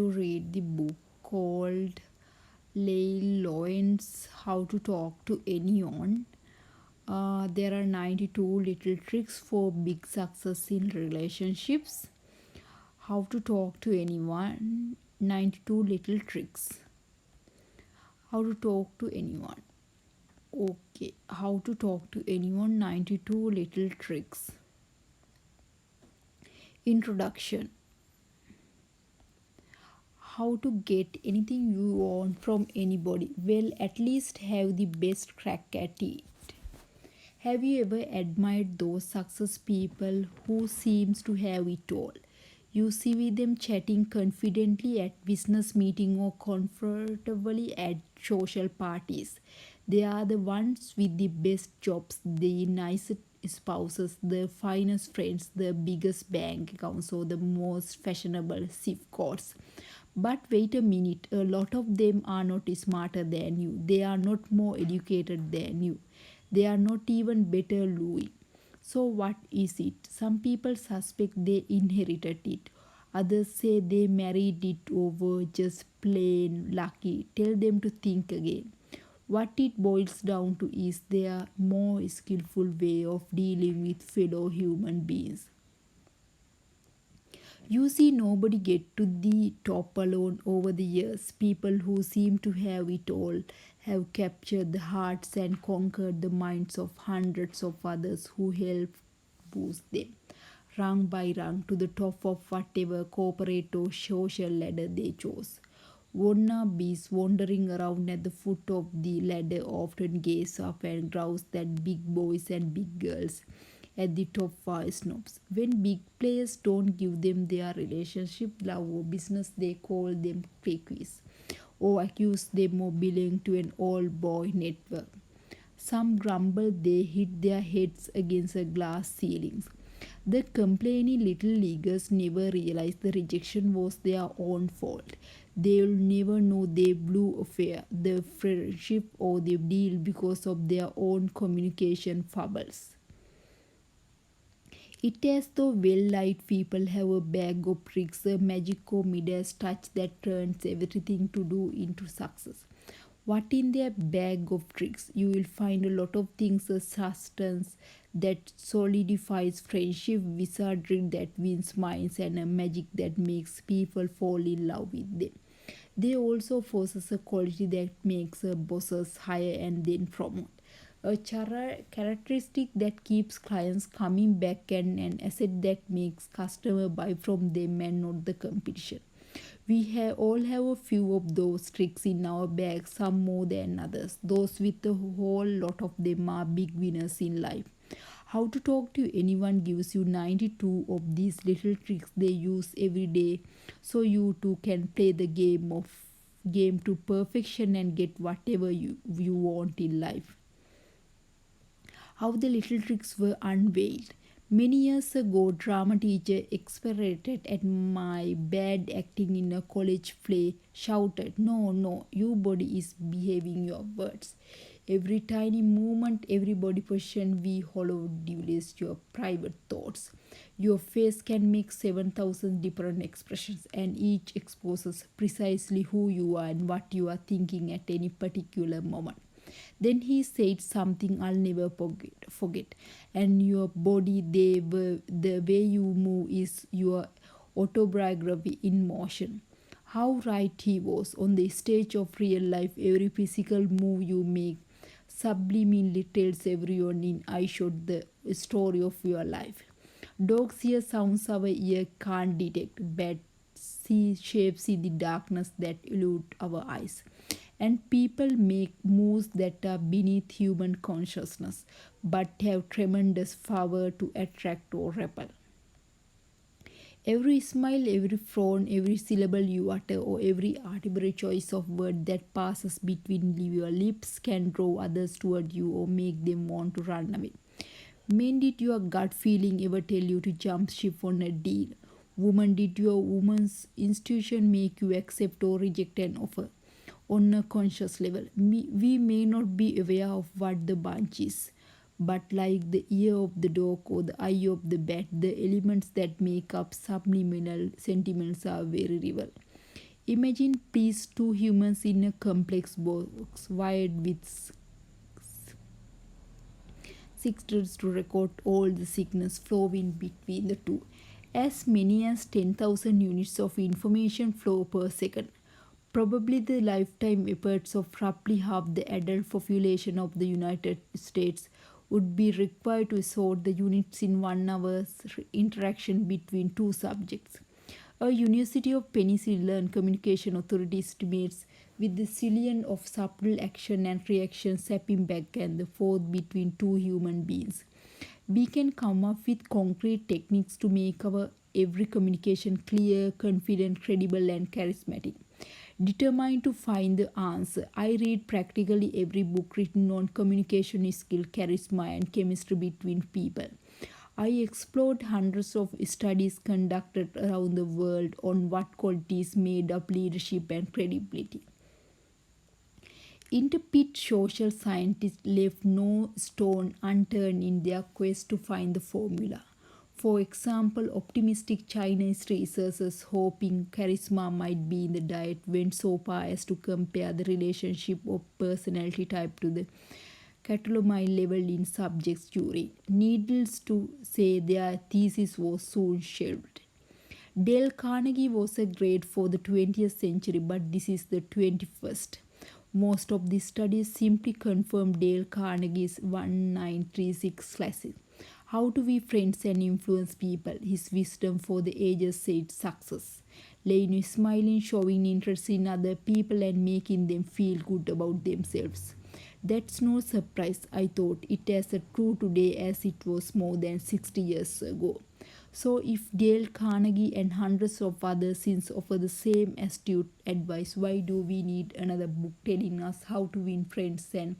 to read the book called leil, lowndes, How to Talk to Anyone. There are 92 little tricks for big success in relationships. How to talk to anyone, 92 little tricks. How to talk to anyone. Okay, how to talk to anyone, 92 little tricks. Introduction. How to get anything you want from anybody? Well, at least have the best crack at it. Have you ever admired those success people who seems to have it all? You see them chatting confidently at business meeting or comfortably at social parties. They are the ones with the best jobs, the nicest spouses, the finest friends, the biggest bank accounts, or the most fashionable zip codes. But wait a minute, a lot of them are not smarter than you. They are not more educated than you. They are not even better looking. So, what is it? Some people suspect they inherited it. Others say they married it over just plain lucky. Tell them to think again. What it boils down to is their more skillful way of dealing with fellow human beings. You see, nobody get to the top alone over the years. People who seem to have it all have captured the hearts and conquered the minds of hundreds of others who help boost them, rung by rung, to the top of whatever corporate or social ladder they chose. Wannabes wandering around at the foot of the ladder often gaze up and grouse that big boys and big girls at the top are snobs. When big players don't give them their relationship, love, or business, they call them freakies or accuse them of belonging to an old boy network. Some grumble they hit their heads against a glass ceilings. The complaining little leaguers never realize the rejection was their own fault. They'll never know they blew a fair, the friendship, or the deal because of their own communication fumbles. It is though well-liked people have a bag of tricks, a magic or Midas touch that turns everything to do into success. What in their bag of tricks? You will find a lot of things, a substance that solidifies friendship, wizardry that wins minds, and a magic that makes people fall in love with them. They also possess a quality that makes bosses hire and then promote. A characteristic that keeps clients coming back, and an asset that makes customer buy from them and not the competition. All have a few of those tricks in our bag, some more than others. Those with a whole lot of them are big winners in life. How to talk to anyone gives you 92 of these little tricks they use every day, so you too can play the game to perfection and get whatever you want in life. How the little tricks were unveiled. Many years ago, drama teacher exasperated at my bad acting in a college play shouted, "No, no, your body is behaving your words." Every tiny movement, every body position we hollow duties your private thoughts. Your face can make 7,000 different expressions, and each exposes precisely who you are and what you are thinking at any particular moment. Then he said something I'll never forget. And your body, the way you move is your autobiography in motion. How right he was. On the stage of real life, every physical move you make subliminally tells everyone in eye shot the story of your life. Dogs hear sounds our ear can't detect. Bats see shapes in the darkness that elude our eyes. And people make moves that are beneath human consciousness but have tremendous power to attract or repel. Every smile, every frown, every syllable you utter, or every arbitrary choice of word that passes between your lips can draw others toward you or make them want to run away. Men, did your gut feeling ever tell you to jump ship on a deal? Woman, did your woman's intuition make you accept or reject an offer? On a conscious level, we may not be aware of what the bunch is, but like the ear of the dog or the eye of the bat, the elements that make up subliminal sentiments are very real. Imagine please two humans in a complex box wired with signals to record all the signals flowing between the two. As many as 10,000 units of information flow per second. Probably the lifetime efforts of roughly half the adult population of the United States would be required to sort the units in 1 hour's interaction between two subjects. A University of Penicillin Communication Authority estimates with the zillion of subtle action and reactions happening back and forth between two human beings. We can come up with concrete techniques to make our every communication clear, confident, credible, and charismatic. Determined to find the answer, I read practically every book written on communication skill, charisma, and chemistry between people. I explored hundreds of studies conducted around the world on what qualities made up leadership and credibility. Intrepid social scientists left no stone unturned in their quest to find the formula. For example, optimistic Chinese researchers hoping charisma might be in the diet went so far as to compare the relationship of personality type to the catalomine level in subjects' urine. Needless to say, their thesis was soon shelved. Dale Carnegie was a great for the 20th century, but this is the 21st. Most of these studies simply confirm Dale Carnegie's 1936 classic. How to be friends and influence people, his wisdom for the ages said success. Lane smiling, showing interest in other people and making them feel good about themselves. That's no surprise, I thought. It as true today as it was more than 60 years ago. So, if Dale Carnegie and hundreds of other sins offer the same astute advice, why do we need another book telling us how to win friends and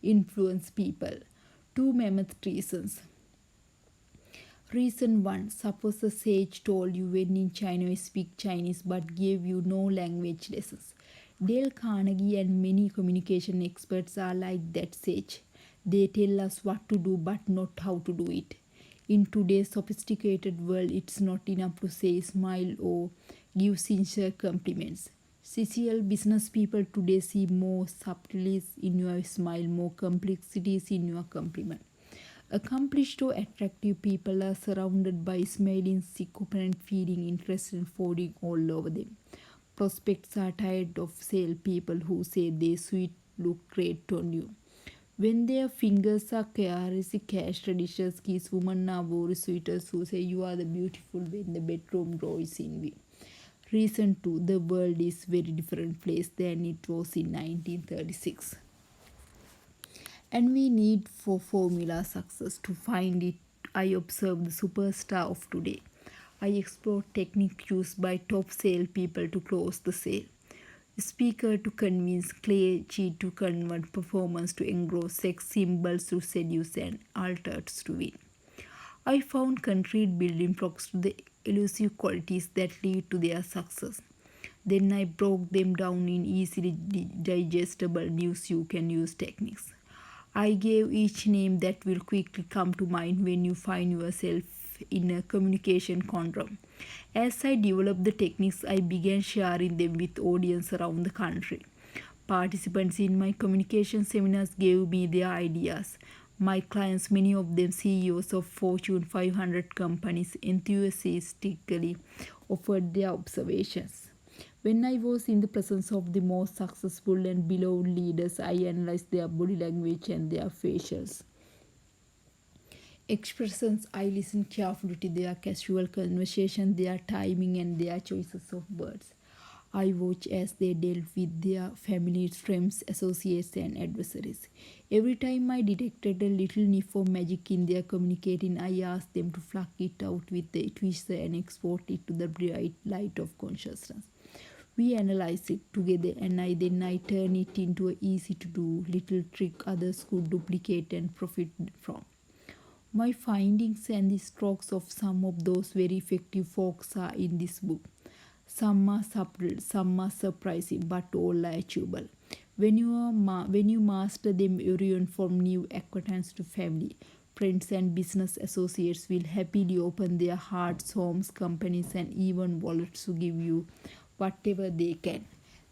influence people? Two mammoth reasons. Reason 1. Suppose a sage told you when in China you speak Chinese but gave you no language lessons. Dale Carnegie and many communication experts are like that sage. They tell us what to do but not how to do it. In today's sophisticated world, it's not enough to say smile or give sincere compliments. Cecil, business people today see more subtleties in your smile, more complexities in your compliment. Accomplished or attractive people are surrounded by smiling, sick opponent feeling interest and falling all over them. Prospects are tired of salespeople who say their suit look great on you. When their fingers are caressing cash registers, keys women are worried suitors who say you are the beautiful when the bedroom door is in view. Reason 2. The world is very different place than it was in 1936. And we need for formula success. To find it, I observe the superstar of today. I explore technique used by top sale people to close the sale. Speaker to convince, clergy to convert, performance to engross, sex symbols to seduce, and altars to win. I found concrete building blocks to the elusive qualities that lead to their success. Then I broke them down in easily digestible news you can use techniques. I gave each name that will quickly come to mind when you find yourself in a communication conundrum. As I developed the techniques, I began sharing them with audience around the country. Participants in my communication seminars gave me their ideas. My clients, many of them CEOs of Fortune 500 companies, enthusiastically offered their observations. When I was in the presence of the most successful and beloved leaders, I analyzed their body language and their facials expressions. I listened carefully to their casual conversation, their timing, and their choices of words. I watched as they dealt with their families, friends, associates, and adversaries. Every time I detected a little nip of magic in their communicating, I asked them to pluck it out with the twister and export it to the bright light of consciousness. We analyze it together, and I turn it into an easy to do little trick others could duplicate and profit from. My findings and the strokes of some of those very effective folks are in this book. Some are subtle, some are surprising, but all are achievable. When you master them, everyone from new acquaintance to family, friends and business associates will happily open their hearts, homes, companies, and even wallets to give you whatever they can.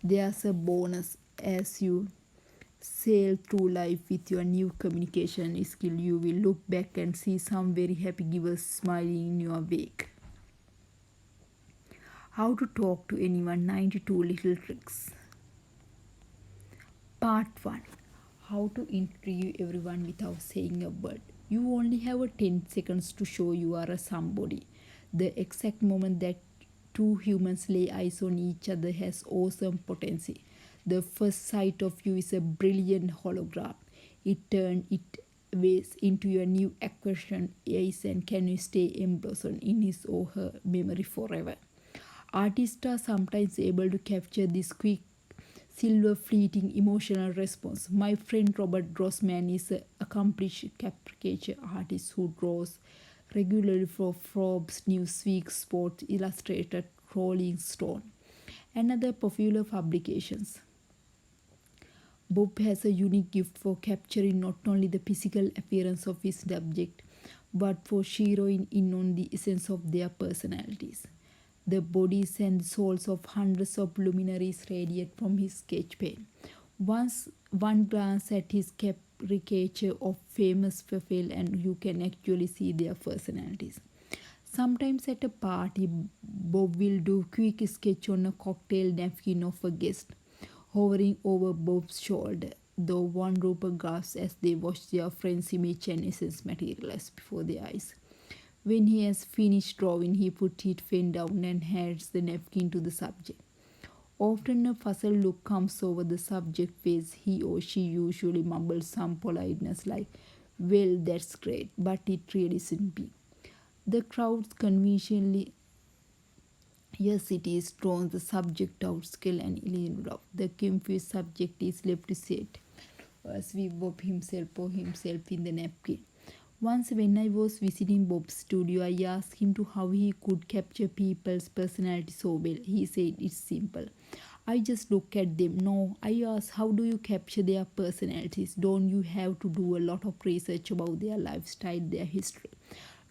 There's a bonus as you sail through life with your new communication skill. You will look back and see some very happy givers smiling in your wake. How to talk to anyone, 92 little tricks. Part 1. How to interview everyone without saying a word. You only have a 10 seconds to show you are a somebody. The exact moment that two humans lay eyes on each other has awesome potential. The first sight of you is a brilliant hologram. It turns it ways into your new acquisition eyes and can you stay emblazoned in his or her memory forever. Artists are sometimes able to capture this quick, silver fleeting emotional response. My friend Robert Grossman is an accomplished caricature artist who draws regularly for Forbes, Newsweek, Sports Illustrated, Rolling Stone, and other popular publications. Bob has a unique gift for capturing not only the physical appearance of his subject, but for zeroing in on the essence of their personalities. The bodies and souls of hundreds of luminaries radiate from his sketch pen. Once one glance at his caricature of famous people and you can actually see their personalities. Sometimes at a party, Bob will do quick sketch on a cocktail napkin of a guest, hovering over Bob's shoulder, though one group gasps as they watch their friend's image and essence materialize before their eyes. When he has finished drawing, he puts his pen down and hands the napkin to the subject. Often a puzzled look comes over the subject's face. He or she usually mumbles some politeness like, "Well, that's great, but it really shouldn't be." The crowd conveniently, yes, it is, drawn the subject out, skill and illiterate. The confused subject is left to sit as we Bob himself or himself in the napkin. Once when I was visiting Bob's studio, I asked him to how he could capture people's personality so well. He said it's simple. I just look at them. No, I asked, how do you capture their personalities? Don't you have to do a lot of research about their lifestyle, their history?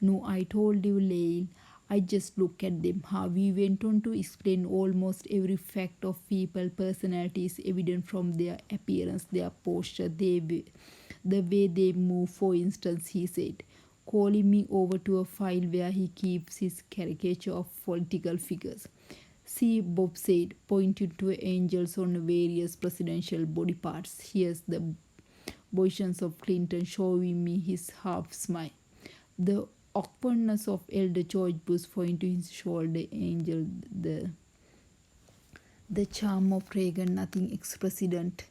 No, I told you, leil. I just look at them. He went on to explain almost every fact of people personality is evident from their appearance, their posture, the way they move. For instance, he said, calling me over to a file where he keeps his caricature of political figures. See, Bob said, pointing to angels on various presidential body parts. Here's the positions of Clinton, showing me his half smile. The awkwardness of elder George Bush, pointing to his shoulder angel. The charm of Reagan, nothing ex-president,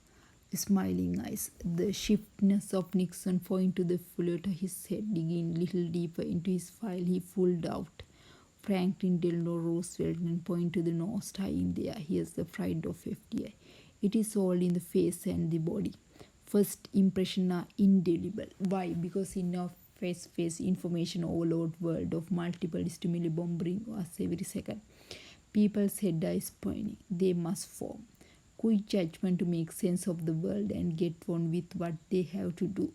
smiling eyes. The shiftiness of Nixon, pointing to the forehead of his head, digging a little deeper into his file. He pulled out Franklin Delano Roosevelt and pointed to the nose tie in there. Here's the pride of FDR. It is all in the face and the body. First impressions are indelible. Why? Because in our face information overload world of multiple stimuli bombarding us every second, people's head are spinning. They must form quick judgment to make sense of the world and get on with what they have to do.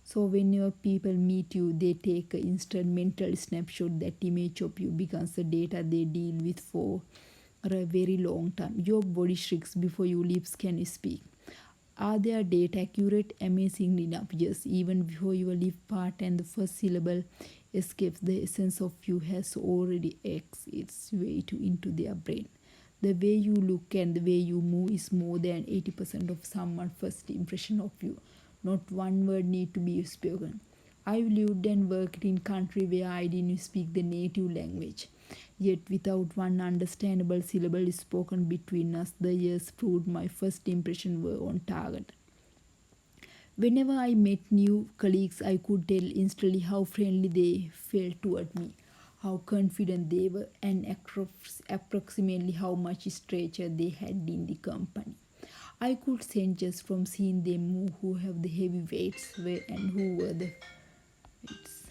So whenever people meet you, they take an instant mental snapshot. That image of you becomes the data they deal with for a very long time. Your body shrinks before your lips can speak. Are their data accurate? Amazingly enough, yes. Even before your lip part and the first syllable escapes, the essence of you has already x its way into their brain. The way you look and the way you move is more than 80% of someone's first impression of you. Not one word need to be spoken. I've lived and worked in country where I didn't speak the native language. Yet without one understandable syllable spoken between us, the years proved my first impression were on target. Whenever I met new colleagues, I could tell instantly how friendly they felt toward me, how confident they were, and approximately how much stature they had in the company. I could sense just from seeing them move who have the heavy weights and who were the weights.